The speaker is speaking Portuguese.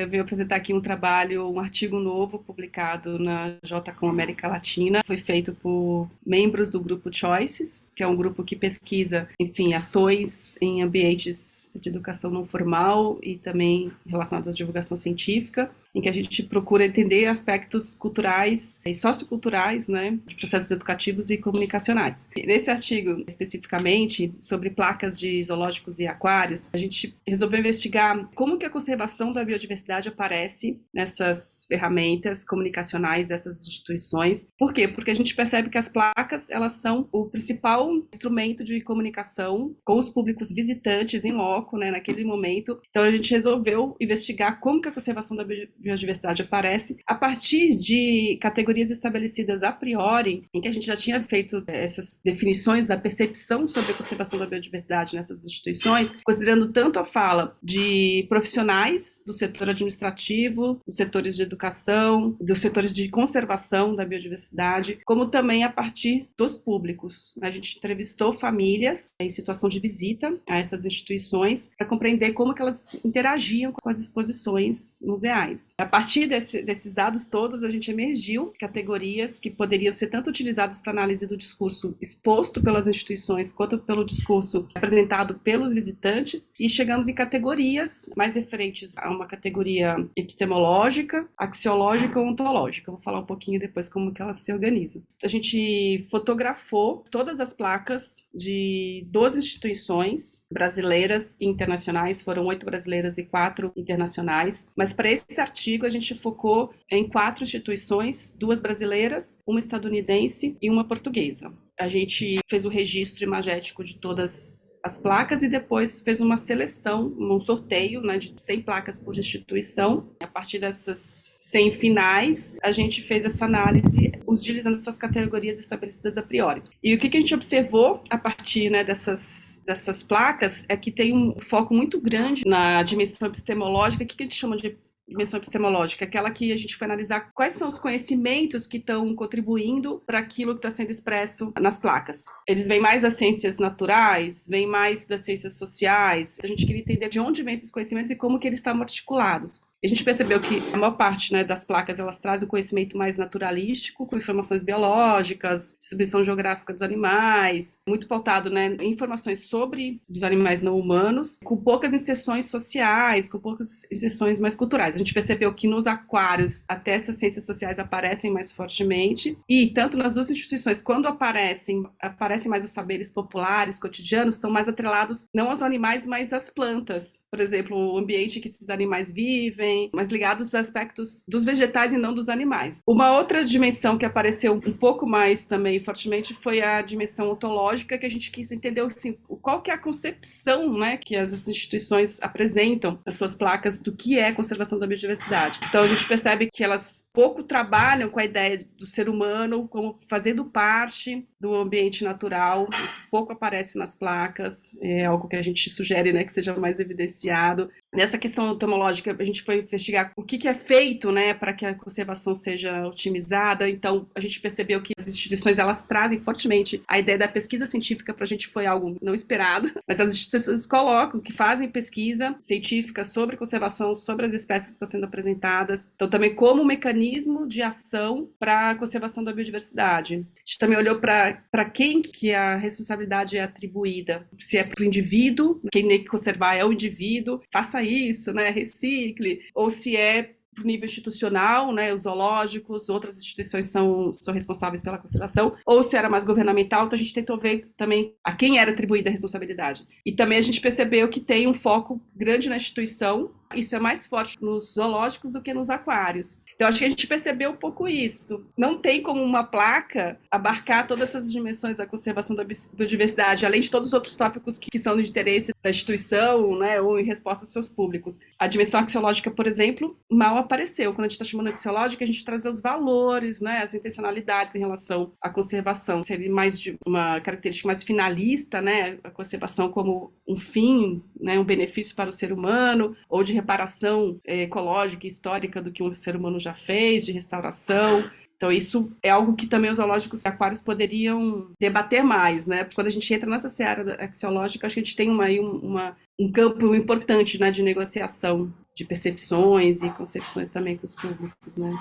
Eu venho apresentar aqui um trabalho, um artigo novo publicado na JCom América Latina. Foi feito por membros do grupo Choices, que é um grupo que pesquisa, enfim, ações em ambientes de educação não formal e também relacionados à divulgação científica, em que a gente procura entender aspectos culturais e socioculturais, né, de processos educativos e comunicacionais. Nesse artigo, especificamente, sobre placas de zoológicos e aquários, a gente resolveu investigar como que a conservação da biodiversidade aparece nessas ferramentas comunicacionais dessas instituições. Por quê? Porque a gente percebe que as placas, elas são o principal instrumento de comunicação com os públicos visitantes em loco, né, naquele momento. Então, a gente resolveu investigar como que a conservação da biodiversidade aparece a partir de categorias estabelecidas a priori, em que a gente já tinha feito essas definições da percepção sobre a conservação da biodiversidade nessas instituições, considerando tanto a fala de profissionais do setor administrativo, dos setores de educação, dos setores de conservação da biodiversidade, como também a partir dos públicos. A gente entrevistou famílias em situação de visita a essas instituições para compreender como que elas interagiam com as exposições museais. A partir desses dados todos, a gente emergiu categorias que poderiam ser tanto utilizadas para análise do discurso exposto pelas instituições, quanto pelo discurso apresentado pelos visitantes, e chegamos em categorias mais referentes a uma categoria epistemológica, axiológica ou ontológica. Vou falar um pouquinho depois como que elas se organizam. A gente fotografou todas as placas de 12 instituições brasileiras e internacionais, foram 8 brasileiras e 4 internacionais, mas para esse artigo a gente focou em 4 instituições, 2 brasileiras, uma estadunidense e uma portuguesa. A gente fez o registro imagético de todas as placas e depois fez uma seleção, um sorteio, né, de 100 placas por instituição. A partir dessas 100 finais, a gente fez essa análise utilizando essas categorias estabelecidas a priori. E o que a gente observou a partir, né, dessas placas é que tem um foco muito grande na dimensão epistemológica. O que a gente chama de dimensão epistemológica? Aquela que a gente foi analisar quais são os conhecimentos que estão contribuindo para aquilo que está sendo expresso nas placas. Eles vêm mais das ciências naturais, vêm mais das ciências sociais. A gente queria entender de onde vêm esses conhecimentos e como que eles estão articulados. A gente percebeu que a maior parte, né, das placas, elas trazem o conhecimento mais naturalístico, com informações biológicas, distribuição geográfica dos animais, muito pautado, né, em informações sobre os animais não humanos, com poucas inserções sociais, com poucas inserções mais culturais. A gente percebeu que nos aquários, até essas ciências sociais aparecem mais fortemente, e tanto nas duas instituições, quando aparecem mais os saberes populares, cotidianos, estão mais atrelados não aos animais, mas às plantas. Por exemplo, o ambiente que esses animais vivem, mais ligados aos aspectos dos vegetais e não dos animais. Uma outra dimensão que apareceu um pouco mais também fortemente foi a dimensão ontológica, que a gente quis entender assim, qual que é a concepção, né, que as instituições apresentam nas suas placas do que é conservação da biodiversidade. Então a gente percebe que elas pouco trabalham com a ideia do ser humano como fazendo parte do ambiente natural. Isso pouco aparece nas placas, é algo que a gente sugere, né, que seja mais evidenciado. Nessa questão entomológica, a gente foi investigar o que é feito, né, para que a conservação seja otimizada. Então, a gente percebeu que as instituições, elas trazem fortemente a ideia da pesquisa científica. Para a gente foi algo não esperado, mas as instituições colocam que fazem pesquisa científica sobre conservação, sobre as espécies que estão sendo apresentadas. Então, também como um mecanismo de ação para a conservação da biodiversidade. A gente também olhou para quem que a responsabilidade é atribuída. Se é para o indivíduo, quem tem que conservar é o indivíduo, faça isso, né, recicle, ou se é para o nível institucional, né, os zoológicos, outras instituições são responsáveis pela conservação, ou se era mais governamental. Então a gente tentou ver também a quem era atribuída a responsabilidade. E também a gente percebeu que tem um foco grande na instituição. Isso é mais forte nos zoológicos do que nos aquários. Então, acho que a gente percebeu um pouco isso. Não tem como uma placa abarcar todas essas dimensões da conservação da biodiversidade, além de todos os outros tópicos que são de interesse da instituição, né, ou em resposta aos seus públicos. A dimensão axiológica, por exemplo, mal apareceu. Quando a gente está chamando de axiológica, a gente traz os valores, né, as intencionalidades em relação à conservação. Seria mais de uma característica mais finalista, né, a conservação como um fim, né, um benefício para o ser humano, ou de reparação ecológica e histórica do que um ser humano já fez, de restauração. Então, isso é algo que também os zoológicos e aquários poderiam debater mais, né? Quando a gente entra nessa seara axiológica, acho que a gente tem um campo importante, né, de negociação. de percepções e concepções também com os públicos, né?